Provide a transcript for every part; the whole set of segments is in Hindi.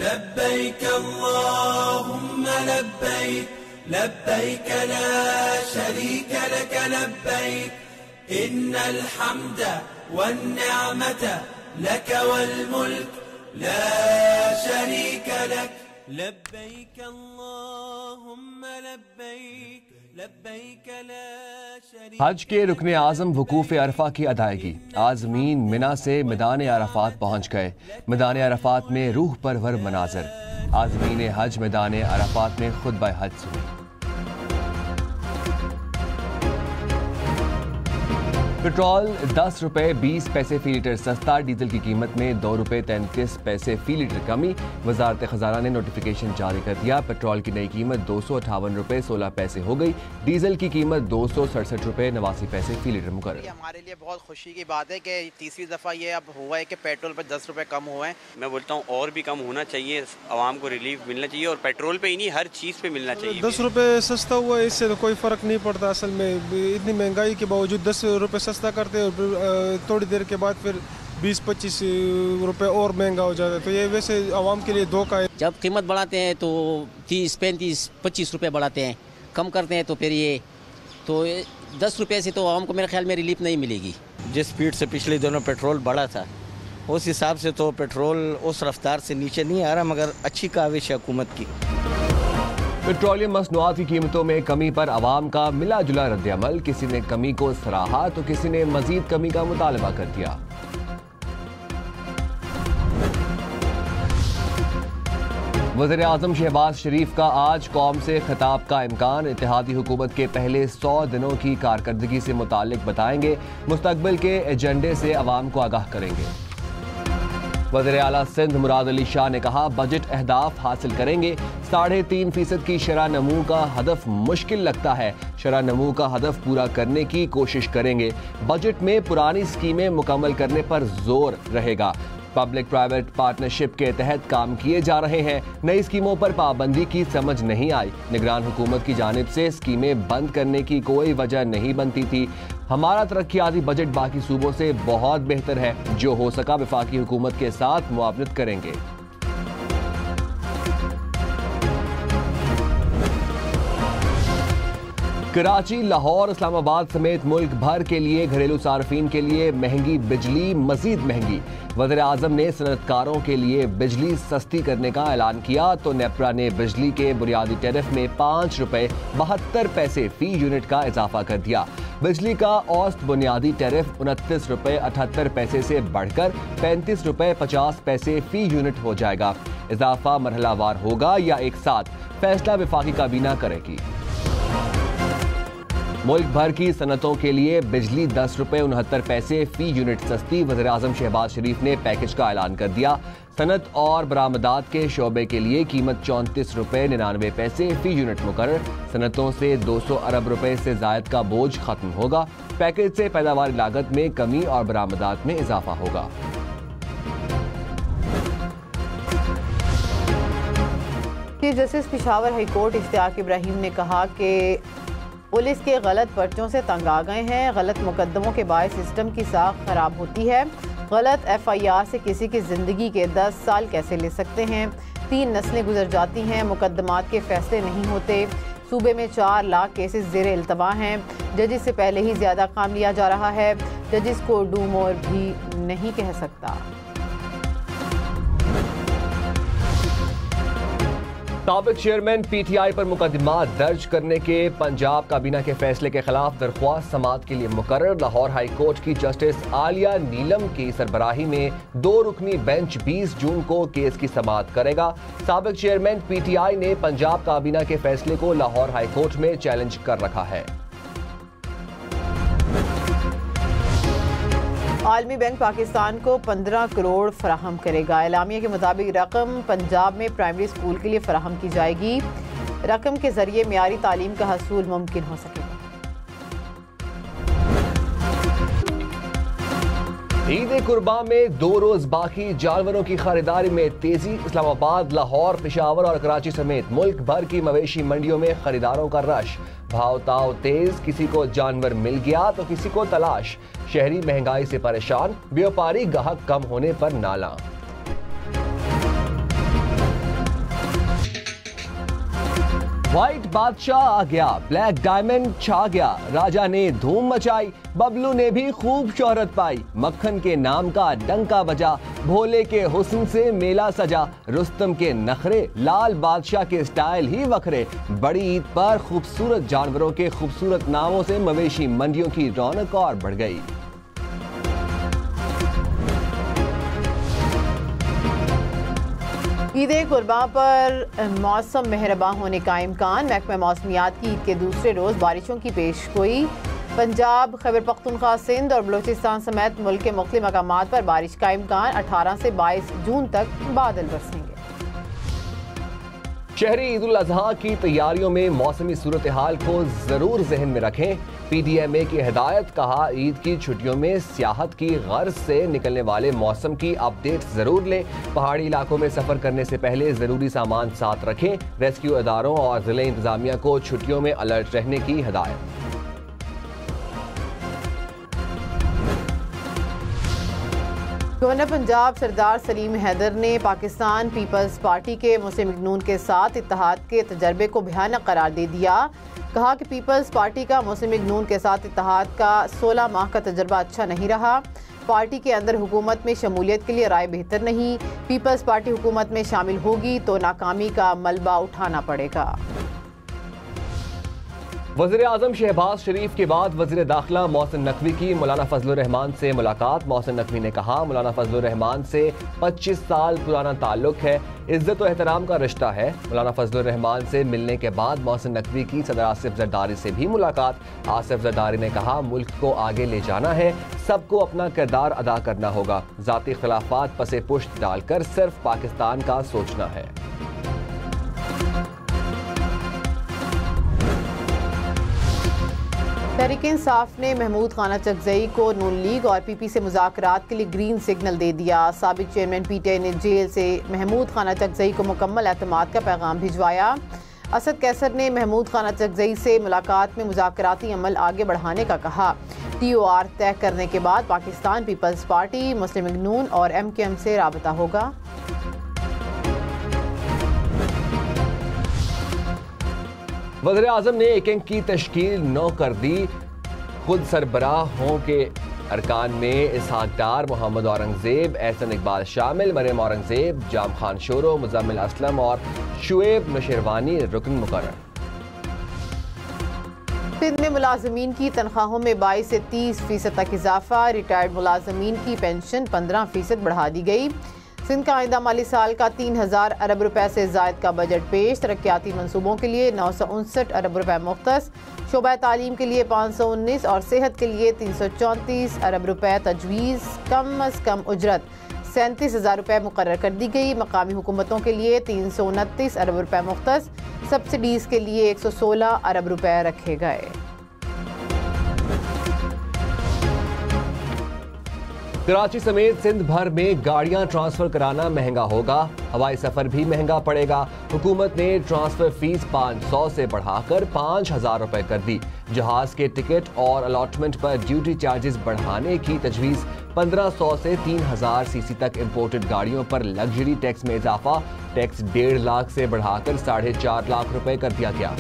लब्बैक अल्लाहुम्मा लब्बैक लब्बैक ला शरीक लक लब्बैक इन्नल हम्द वन्निअमत लक वल मुल्क ला शरीक लक लब्बैक अल्लाहुम्मा लब्बैक लब्बैक ला शरीक। हज के रुकने आज़म वकूफ़ अरफा की अदायगी। आज़मीन मिना से मैदान अरफात पहुँच गए। मैदान अरफात में रूह परवर मनाजर। आज़मीन हज मैदान अरफात में खुतबा हज सुनी। पेट्रोल 10 रुपये 20 पैसे फी लीटर सस्ता। डीजल की कीमत में 2 रुपये 33 पैसे फी लीटर कमी। वजारत खजाना ने नोटिफिकेशन जारी कर दिया। पेट्रोल की नई कीमत 258 रुपये 16 पैसे हो गई। डीजल की कीमत 267 रुपये 89 पैसे फी लीटर मुकर्रर। हमारे लिए बहुत खुशी की बात है कि तीसरी दफ़ा ये अब हुआ है कि पेट्रोल पर 10 रुपये कम हुए हैं। मैं बोलता हूँ और भी कम होना चाहिए, आवाम को रिलीफ मिलना चाहिए और पेट्रोल पे ही नहीं हर चीज़ पे मिलना चाहिए। 10 रुपये सस्ता हुआ है, इससे तो कोई फ़र्क नहीं पड़ता। असल में इतनी महंगाई के बावजूद 10 रुपये सस्ता करते हैं और थोड़ी देर के बाद फिर 20-25 रुपये और महंगा हो जाता है। तो ये वैसे आवाम के लिए धोखा है। जब कीमत बढ़ाते हैं तो 30, 35, 25 रुपये बढ़ाते हैं, कम करते हैं तो फिर ये तो 10 रुपये से तो आवाम को मेरे ख्याल में रिलीफ नहीं मिलेगी। जिस स्पीड से पिछले दिनों पेट्रोल बढ़ा था उस हिसाब से तो पेट्रोल उस रफ्तार से नीचे नहीं आ रहा, मगर अच्छी काविश है हुकूमत की। पेट्रोलियम मसनूआत की कीमतों में कमी पर आवाम का मिला जुला रद्द-ए-अमल। किसी ने कमी को सराहा तो किसी ने मजीद कमी का मुतालबा कर दिया। वज़ीर आज़म शहबाज शरीफ का आज कौम से खिताब का इम्कान। इत्तेहादी हुकूमत के पहले 100 दिनों की कारकर्दगी से मुतालिक बताएंगे। मुस्तकबिल के एजेंडे से अवाम को आगाह करेंगे। वज़ीर आला सिंध मुराद अली शाह ने कहा, बजट अहदाफ हासिल करेंगे। 3.5% की शरह नमू का हदफ मुश्किल लगता है। शरह नमू का हदफ पूरा करने की कोशिश करेंगे। बजट में पुरानी स्कीमें मुकम्मल करने पर जोर रहेगा। पब्लिक प्राइवेट पार्टनरशिप के तहत काम किए जा रहे हैं। नई स्कीमों पर पाबंदी की समझ नहीं आई। निगरान हुकूमत की जानिब से स्कीमें बंद करने की कोई वजह नहीं बनती थी। हमारा तरक्याती बजट बाकी सूबों से बहुत बेहतर है। जो हो सका वफाकी हुकूमत के साथ मुआवनत करेंगे। कराची, लाहौर, इस्लामाबाद समेत मुल्क भर के लिए घरेलू सार्फिन के लिए महंगी बिजली मजीद महंगी। वज़ीर आज़म ने सनतकारों के लिए बिजली सस्ती करने का ऐलान किया तो नेपरा ने बिजली के बुनियादी टैरिफ में 5 रुपये 72 पैसे फी यूनिट का इजाफा कर दिया। बिजली का औसत बुनियादी टैरिफ 29 रुपये 78 पैसे से बढ़कर 35 रुपये 50 पैसे फी यूनिट हो जाएगा। इजाफा मरहलावार होगा या एक साथ, फैसला वफाकी काबीना करेगी। मुल्क भर की सनतों के लिए बिजली 10 रुपये 69 पैसे फी यूनिट सस्ती। वज़ीर आज़म शहबाज शरीफ ने पैकेज का ऐलान कर दिया। सनत और बरामदात के शोबे के लिए कीमत 34 रुपये 99 पैसे फी यूनिट मुकर्रर। सनतों से 200 अरब रुपए से जायद का बोझ खत्म होगा। पैकेज से पैदावार लागत में कमी और बरामदात में इजाफा होगा। Chief justice Peshawar high court Ishtiaq Ibrahim ने कहा कि पुलिस के गलत पर्चों से तंग आ गए हैं। गलत मुकदमों के बायस सिस्टम की साख खराब होती है। गलत FIR से किसी की ज़िंदगी के 10 साल कैसे ले सकते हैं। 3 नस्लें गुजर जाती हैं, मुकदमात के फैसले नहीं होते। सूबे में 4 लाख केसेस ज़ेरे इल्तवा हैं। जजिस से पहले ही ज़्यादा काम लिया जा रहा है। जजिस को डू मोर भी नहीं कह सकता। साबिक चेयरमैन PTI पर मुकदमा दर्ज करने के पंजाब काबीना के फैसले के खिलाफ दरख्वास्त समाअत के लिए मुकर्रर। लाहौर हाई कोर्ट की जस्टिस आलिया नीलम की सरबराही में 2 रुकनी बेंच 20 जून को केस की समाअत करेगा। साबिक चेयरमैन PTI ने पंजाब काबीना के फैसले को लाहौर हाई कोर्ट में चैलेंज कर रखा है। आलमी बैंक पाकिस्तान को 15 करोड़ फराहम करेगा। एलामिया के मुताबिक रकम पंजाब में प्राइमरी स्कूल के लिए फराहम की जाएगी। रकम के जरिए मियारी तालीम का हसूल मुमकिन हो सकेगा। ईद कुर्बान में 2 रोज बाकी जानवरों की खरीदारी में तेजी। इस्लामाबाद, लाहौर, पेशावर और कराची समेत मुल्क भर की मवेशी मंडियों में खरीदारों का रश। भाव ताव तेज, किसी को जानवर मिल गया तो किसी को तलाश। शहरी महंगाई से परेशान, व्यापारी गाहक कम होने पर नाला। व्हाइट बादशाह आ गया, ब्लैक डायमंड छा गया, राजा ने धूम मचाई, बबलू ने भी खूब शोहरत पाई, मक्खन के नाम का डंका बजा, भोले के हुस्न से मेला सजा, रुस्तम के नखरे, लाल बादशाह के स्टाइल ही वखरे। बड़ी ईद पर खूबसूरत जानवरों के खूबसूरत नामों से मवेशी मंडियों की रौनक और बढ़ गई। ईद कुर्बान पर मौसम मेहरबान होने का इम्कान। महकमा मौसमियात की ईद के दूसरे रोज़ बारिशों की पेशगोई। पंजाब, खैबर पख्तूनख्वा, सिंध और बलूचिस्तान समेत मुल्क के मुख्तलिफ मकामात पर बारिश का इम्कान। 18 से 22 जून तक बादल बरसेंगे। शहरी ईद उल अजहा की तैयारियों में मौसमी सूरत हाल को जरूर जहन में रखें। PDMA की हिदायत, कहा ईद की छुट्टियों में सियाहत की गर्ज से निकलने वाले मौसम की अपडेट जरूर लें। पहाड़ी इलाकों में सफर करने से पहले जरूरी सामान साथ रखें। रेस्क्यू इदारों और जिले इंतजामिया को छुट्टियों में अलर्ट रहने की हिदायत। गवर्नर पंजाब सरदार सलीम हैदर ने पाकिस्तान पीपल्स पार्टी के मुस्लिम लीग नून के साथ इत्तेहाद के तजर्बे को भयानक करार दे दिया। कहा कि पीपल्स पार्टी का मुस्लिम लीग नून के साथ इत्तेहाद का 16 माह का तजर्बा अच्छा नहीं रहा। पार्टी के अंदर हुकूमत में शमूलियत के लिए राय बेहतर नहीं। पीपल्स पार्टी हुकूमत में शामिल होगी तो नाकामी का मलबा उठाना पड़ेगा। वज़ीर आज़म शहबाज शरीफ के बाद वज़ीर दाखिला मोहसिन नकवी की मौलाना फजलुर रहमान से मुलाकात। मोहसिन नकवी ने कहा मौलाना फजलुर रहमान से 25 साल पुराना ताल्लुक है, इज्जत और एहतराम का रिश्ता है। मौलाना फजलुर रहमान से मिलने के बाद मोहसिन नकवी की सदर आसिफ जरदारी से भी मुलाकात। आसिफ जरदारी ने कहा मुल्क को आगे ले जाना है, सबको अपना किरदार अदा करना होगा, ज़ाती खिलाफात पसे पुश्त डालकर सिर्फ पाकिस्तान का सोचना है। तहरीक इंसाफ ने महमूद खाना चकजई को नून लीग और PP से मुज़ाकरात के लिए ग्रीन सिग्नल दे दिया। साबिक चेयरमैन PTI ने जेल से महमूद खाना चकजई को मुकम्मल एतमाद का पैगाम भिजवाया। असद कैसर ने महमूद खाना चकजई से मुलाकात में मुज़ाकराती अमल आगे बढ़ाने का कहा। TOR तय करने के बाद पाकिस्तान पीपल्स पार्टी, मुस्लिम लीग नून और MKM से राबता होगा। वज़ीर आज़म ने एकेंग की तश्कील 9 कर दी। खुद सरबराहों के अरकान में इसहाक डार, मोहम्मद औरंगजेब, एहसन इकबाल शामिल, मरियम औरंगजेब, जाम खान शोरो, मुजम्मिल असलम और शुएब नशरवानी रुकन मुकर्रर। सिंध में मुलाजमीन की तनख्वाहों में 22 से 30% तक इजाफा। रिटायर्ड मुलाजमीन की पेंशन 15% बढ़ा दी गई। सिंध का आइंदा माली साल का 3000 अरब रुपए से जायद का बजट पेश। तरक्याती मंसूबों के लिए 959 अरब रुपए मुख्तस। शोबा तालीम के लिए 519 और सेहत के लिए 334 अरब रुपए तजवीज़। कम अज़ कम उजरत 37,000 रुपए मुकर्रर कर दी गई। मकामी हुकूमतों के लिए 329 अरब रुपए मुख्तस। सब्सिडीज़ के लिए 116 अरब रुपए रखे गए। कराची समेत सिंध भर में गाड़ियां ट्रांसफर कराना महंगा होगा। हवाई सफर भी महंगा पड़ेगा। हुकूमत ने ट्रांसफर फीस 500 से बढ़ाकर 5,000 रुपए कर दी। जहाज के टिकट और अलॉटमेंट पर ड्यूटी चार्जेस बढ़ाने की तजवीज़। 1500 से 3000 सीसी तक इंपोर्टेड गाड़ियों पर लग्जरी टैक्स में इजाफा। टैक्स 1.5 लाख से बढ़ाकर 4.5 लाख रुपए कर दिया गया।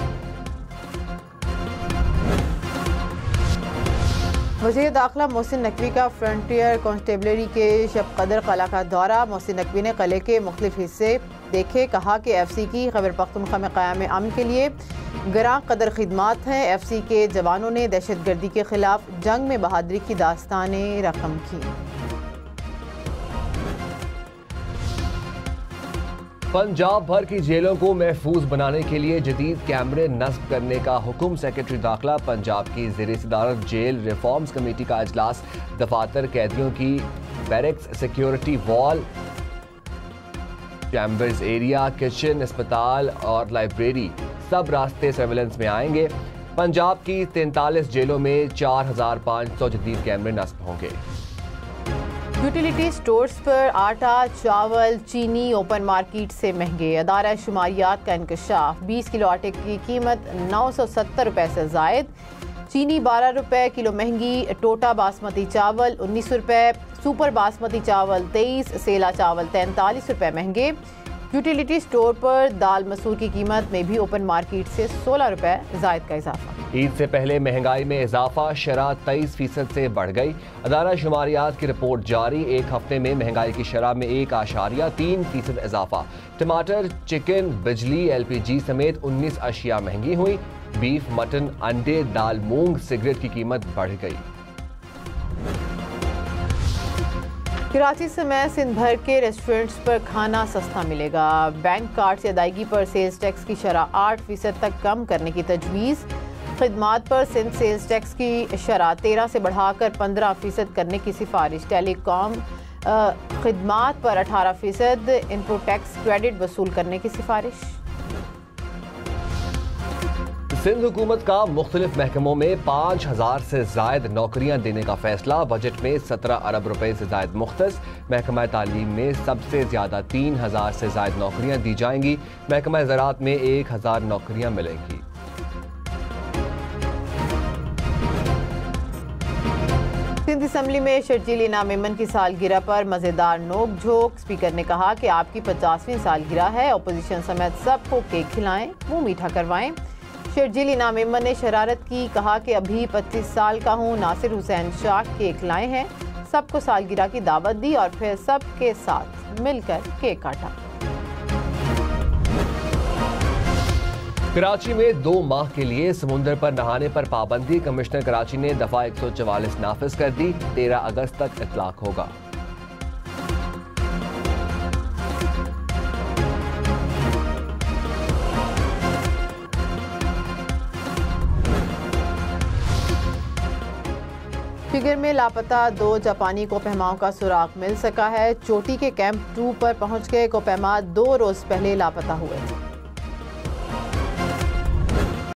वज़ीर दाखिला मोहसिन नकवी का फ्रंटियर कांस्टेबलरी के शब कदर कला का दौरा। मोहसिन नकवी ने किले के मुख्तलिफ हिस्से देखे। कहा कि FC की खैबर पख्तूनख्वा में क़याम अमन के लिए गरां कदर खिदमात हैं। FC के जवानों ने दहशतगर्दी के खिलाफ जंग में बहादुरी की दास्तानें रकम की। पंजाब भर की जेलों को महफूज बनाने के लिए जदीद कैमरे नस्ब करने का हुक्म। सेक्रेटरी दाखिला पंजाब की ज़ेर सदारत जेल रिफॉर्म्स कमेटी का अजलास। दफातर, कैदियों की barracks, security wall, chambers area, kitchen, अस्पताल और लाइब्रेरी सब रास्ते सर्विलेंस में आएंगे। पंजाब की 43 जेलों में 4500 जदीद कैमरे नस्ब होंगे। यूटिलिटी स्टोर्स पर आटा, चावल, चीनी ओपन मार्केट से महंगे। अदारा शुमारियात का इंकशाफ। 20 किलो आटे की कीमत 970 रुपए से जायद। चीनी 12 रुपए किलो महंगी। टोटा बासमती चावल 19 रुपए। सुपर बासमती चावल 23। सेला चावल 43 रुपए महंगे। यूटिलिटी स्टोर पर दाल मसूर की कीमत में भी ओपन मार्केट से 16 रुपए ज़ायद का इजाफा। ईद से पहले महंगाई में इजाफा, शरह 23% से बढ़ गई। अदारा शुमारियात की रिपोर्ट जारी, एक हफ्ते में महंगाई की शरह में 1.3% इजाफा। टमाटर, चिकन, बिजली, LPG समेत 19 अशिया महंगी हुई। बीफ, मटन, अंडे, दाल, मूंग, सिगरेट की कीमत बढ़ गई। कराची समेत सिंध भर के रेस्टोरेंट्स पर खाना सस्ता मिलेगा। बैंक कार्ड से अदायगी पर सेल्स टैक्स की शरह 8% तक कम करने की तजवीज़। खिदमात पर सिंध सेल्स टैक्स की शरह 13 से बढ़ाकर 15% करने की सिफारिश। टेलीकॉम खिदमात पर 18% इनपुट टैक्स क्रेडिट वसूल करने की सिफारिश। सिंध हुकूमत का मुख्तलिफ महकमों में 5000 से जायद नौकरियां देने का फैसला। बजट में 17 अरब रुपए से जायद मुख्तस। महकमा तालीम में सबसे ज्यादा 3000 से जायद नौकरियां दी जाएंगी। महकमा ज़राअत में 1000 नौकरियां मिलेंगी। सिंध असम्बली में शर्जील इनाम मेमन की सालगिरह पर मजेदार नोक झोंक। स्पीकर ने कहा कि आपकी 50वीं सालगिरह है, अपोजिशन समेत सबको केक खिलाएं, मुंह मीठा करवाएं। शर्जील इनाम मेमन ने शरारत की, कहा कि अभी 25 साल का हूँ। नासिर हुसैन शाह केक लाए हैं, सबको सालगिरह की दावत दी और फिर सबके साथ मिलकर केक काटा। कराची में 2 माह के लिए समुंदर पर नहाने पर पाबंदी। कमिश्नर कराची ने दफा 144 नाफिज कर दी। 13 अगस्त तक इतलाक होगा। फिगर में लापता 2 जापानी कोपहमाओं का सुराग मिल सका है। चोटी के कैंप 2 पर पहुंच गए कोपहमा 2 रोज पहले लापता हुए थे।